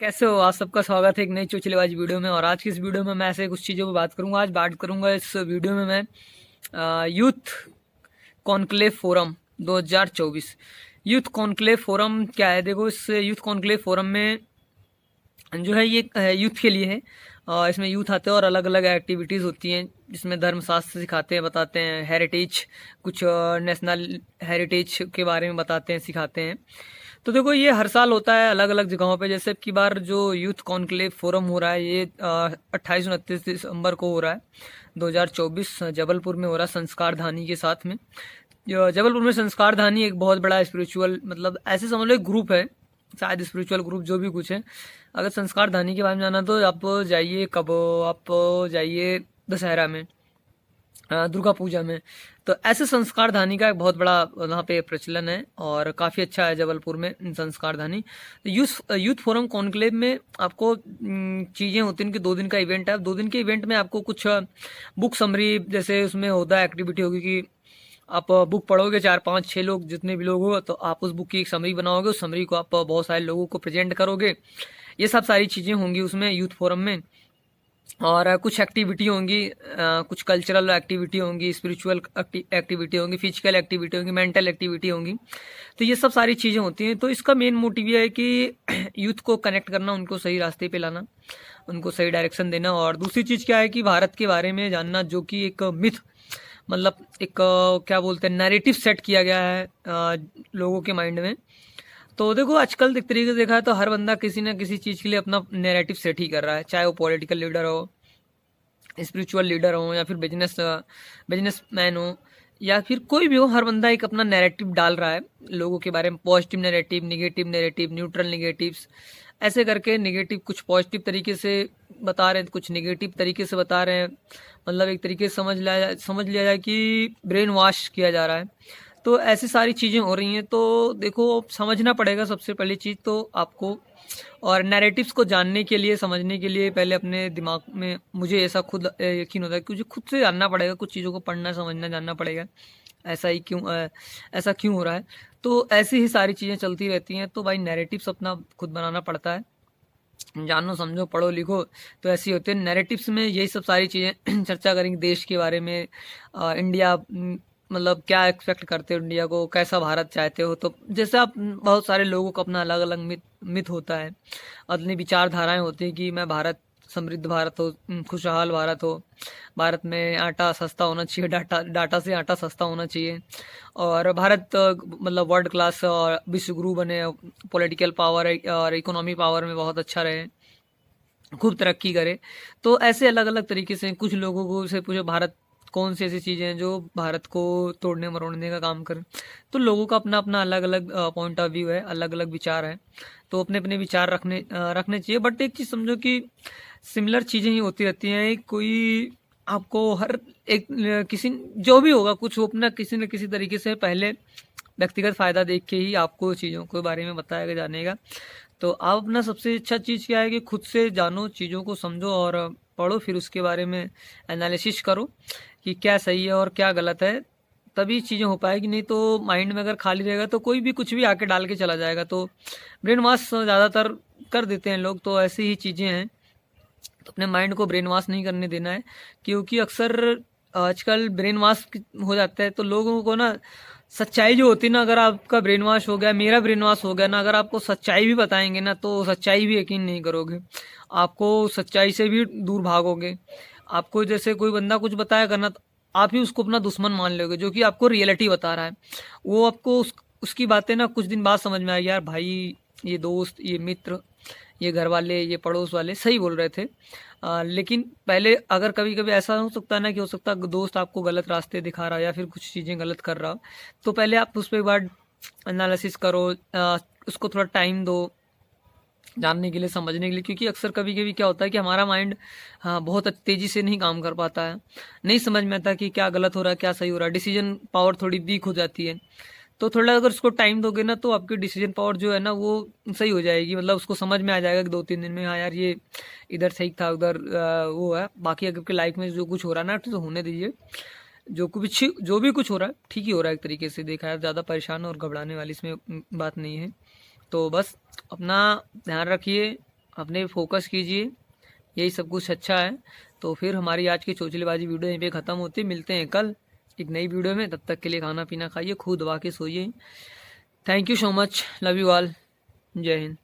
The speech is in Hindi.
कैसे हो? आप सबका स्वागत है एक नई चोचलेबाज वीडियो में। और आज की इस वीडियो में मैं ऐसे कुछ चीज़ों पर बात करूंगा। आज बात करूंगा इस वीडियो में मैं youth conclave forum 2024। Youth conclave forum क्या है? देखो, इस यूथ कॉन्क्लेव फोरम में जो है ये यूथ के लिए है। इसमें यूथ आते हैं और अलग अलग एक्टिविटीज़ होती हैं जिसमें धर्मशास्त्र सिखाते हैं, बताते हैं, हेरिटेज, कुछ नेशनल हेरिटेज के बारे में बताते हैं, सिखाते हैं। तो देखो, ये हर साल होता है अलग अलग जगहों पे। जैसे अब की बार जो यूथ कॉन्क्लेव फोरम हो रहा है ये 28-29 दिसंबर को हो रहा है 2024, जबलपुर में हो रहा है संस्कार धानी के साथ में। जबलपुर में संस्कार धानी एक बहुत बड़ा स्पिरिचुअल, मतलब ऐसे समझ लो एक ग्रुप है, शायद स्पिरिचुअल ग्रुप जो भी कुछ है। अगर संस्कार धानी के बारे में जाना तो आप जाइए, कब आप जाइए दशहरा में, दुर्गा पूजा में। तो ऐसे संस्कार धानी का एक बहुत बड़ा वहाँ पे प्रचलन है और काफ़ी अच्छा है जबलपुर में संस्कार धानी। तो यूथ फोरम कॉन्क्लेव में आपको चीज़ें होती हैं कि 2 दिन का इवेंट है। 2 दिन के इवेंट में आपको कुछ बुक समरी जैसे उसमें होता है, एक्टिविटी होगी कि आप बुक पढ़ोगे, 4 5 6 लोग जितने भी लोग हो, तो आप उस बुक की एक समरी बनाओगे, उस समरी को आप बहुत सारे लोगों को प्रेजेंट करोगे। ये सब सारी चीज़ें होंगी उसमें यूथ फोरम में। और कुछ एक्टिविटी होंगी, कुछ कल्चरल एक्टिविटी होंगी, स्पिरिचुअल एक्टिविटी होंगी, फिजिकल एक्टिविटी होंगी, मेंटल एक्टिविटी होंगी। तो ये सब सारी चीज़ें होती हैं। तो इसका मेन मोटिव ये है कि यूथ को कनेक्ट करना, उनको सही रास्ते पे लाना, उनको सही डायरेक्शन देना। और दूसरी चीज़ क्या है कि भारत के बारे में जानना, जो कि एक मिथ, मतलब एक क्या बोलते हैं, नैरेटिव सेट किया गया है लोगों के माइंड में। तो देखो, आजकल एक तरीके से देखा है तो हर बंदा किसी ना किसी चीज़ के लिए अपना नैरेटिव सेट ही कर रहा है, चाहे वो पॉलिटिकल लीडर हो, स्पिरिचुअल लीडर हो, या फिर बिजनेसमैन हो, या फिर कोई भी हो। हर बंदा एक अपना नैरेटिव डाल रहा है लोगों के बारे में, positive narrative, negative narrative, neutral negatives, ऐसे करके। नेगेटिव कुछ पॉजिटिव तरीके से बता रहे हैं, कुछ नेगेटिव तरीके से बता रहे हैं। मतलब एक तरीके से समझ लिया जाए कि ब्रेन वॉश किया जा रहा है। तो ऐसी सारी चीज़ें हो रही हैं। तो देखो, समझना पड़ेगा सबसे पहली चीज़ तो आपको। और नैरेटिव्स को जानने के लिए, समझने के लिए पहले अपने दिमाग में, मुझे ऐसा खुद यकीन होता है कि मुझे खुद से जानना पड़ेगा, कुछ चीज़ों को पढ़ना, समझना, जानना पड़ेगा ऐसा क्यों हो रहा है। तो ऐसी ही सारी चीज़ें चलती रहती हैं। तो भाई, नैरेटिव्स अपना खुद बनाना पड़ता है। जानो, समझो, पढ़ो, लिखो। तो ऐसी होती है नैरेटिव्स में, यही सब सारी चीज़ें चर्चा करेंगे देश के बारे में। इंडिया, मतलब क्या एक्सपेक्ट करते हो इंडिया को, कैसा भारत चाहते हो। तो जैसे आप, बहुत सारे लोगों को अपना अलग अलग मिथ मिथ होता है, अपनी विचारधाराएं होती हैं कि मैं भारत, समृद्ध भारत हो, खुशहाल भारत हो, भारत में आटा सस्ता होना चाहिए, डाटा डाटा से आटा सस्ता होना चाहिए, और भारत मतलब वर्ल्ड क्लास और विश्व गुरु बने, पॉलिटिकल पावर और इकोनॉमी पावर में बहुत अच्छा रहे, खूब तरक्की करे। तो ऐसे अलग अलग तरीके से कुछ लोगों को से पूछो, भारत कौन सी ऐसी चीज़ें हैं जो भारत को तोड़ने मरोड़ने का काम करें। तो लोगों का अपना अपना अलग अलग पॉइंट ऑफ व्यू है, अलग अलग विचार है। तो अपने अपने विचार रखने चाहिए। बट एक चीज़ समझो कि सिमिलर चीज़ें ही होती रहती हैं। कोई आपको हर एक किसी जो भी होगा, कुछ वो अपना किसी न किसी तरीके से पहले व्यक्तिगत फ़ायदा देख के ही आपको चीज़ों के बारे में बताएगा, जानेगा। तो आप अपना सबसे अच्छा चीज़ क्या है कि खुद से जानो, चीज़ों को समझो और पढ़ो, फिर उसके बारे में एनालिसिस करो कि क्या सही है और क्या गलत है। तभी चीज़ें हो पाएगी। नहीं तो माइंड में अगर खाली रहेगा तो कोई भी कुछ भी आके डाल के चला जाएगा। तो ब्रेन वॉश ज़्यादातर कर देते हैं लोग। तो ऐसी ही चीज़ें हैं। तो अपने माइंड को ब्रेन वॉश नहीं करने देना है, क्योंकि अक्सर आजकल ब्रेन वॉश हो जाता है। तो लोगों को ना, सच्चाई जो होती है ना, अगर आपका ब्रेन वॉश हो गया, मेरा ब्रेन वॉश हो गया ना, अगर आपको सच्चाई भी बताएंगे ना, तो सच्चाई भी यकीन नहीं करोगे, आपको सच्चाई से भी दूर भागोगे। आपको जैसे कोई बंदा कुछ बताया करना, तो आप ही उसको अपना दुश्मन मान लोगे, जो कि आपको रियलिटी बता रहा है। वो आपको उसकी बातें ना कुछ दिन बाद समझ में आएगी, यार भाई, ये दोस्त, ये मित्र, ये घर वाले, ये पड़ोस वाले सही बोल रहे थे। लेकिन पहले अगर कभी कभी ऐसा हो सकता है ना, कि हो सकता है दोस्त आपको गलत रास्ते दिखा रहा हो या फिर कुछ चीज़ें गलत कर रहा हो, तो पहले आप उस पर एक बार एनालिसिस करो, उसको थोड़ा टाइम दो जानने के लिए, समझने के लिए। क्योंकि अक्सर कभी कभी क्या होता है कि हमारा माइंड, हाँ, बहुत तेज़ी से नहीं काम कर पाता है, नहीं समझ में आता कि क्या गलत हो रहा है, क्या सही हो रहा है, डिसीजन पावर थोड़ी वीक हो जाती है। तो थोड़ा अगर उसको टाइम दोगे ना, तो आपकी डिसीजन पावर जो है ना, वो सही हो जाएगी। मतलब उसको समझ में आ जाएगा कि 2 3 दिन में, हाँ यार, ये इधर सही था, उधर वो है। बाकी अगर आपकी लाइफ में जो कुछ हो रहा है ना, तो होने दीजिए। जो भी कुछ हो रहा है ठीक ही हो रहा है, एक तरीके से देखा है। ज़्यादा परेशान और घबराने वाली इसमें बात नहीं है। तो बस अपना ध्यान रखिए, अपने फोकस कीजिए, यही सब कुछ अच्छा है। तो फिर हमारी आज की चोचलेबाजी वीडियो यहीं पे ख़त्म होती है। मिलते हैं कल एक नई वीडियो में, तब तक के लिए खाना पीना खाइए, खूब दबा के सोइए। Thank you so much, love you all, जय हिंद।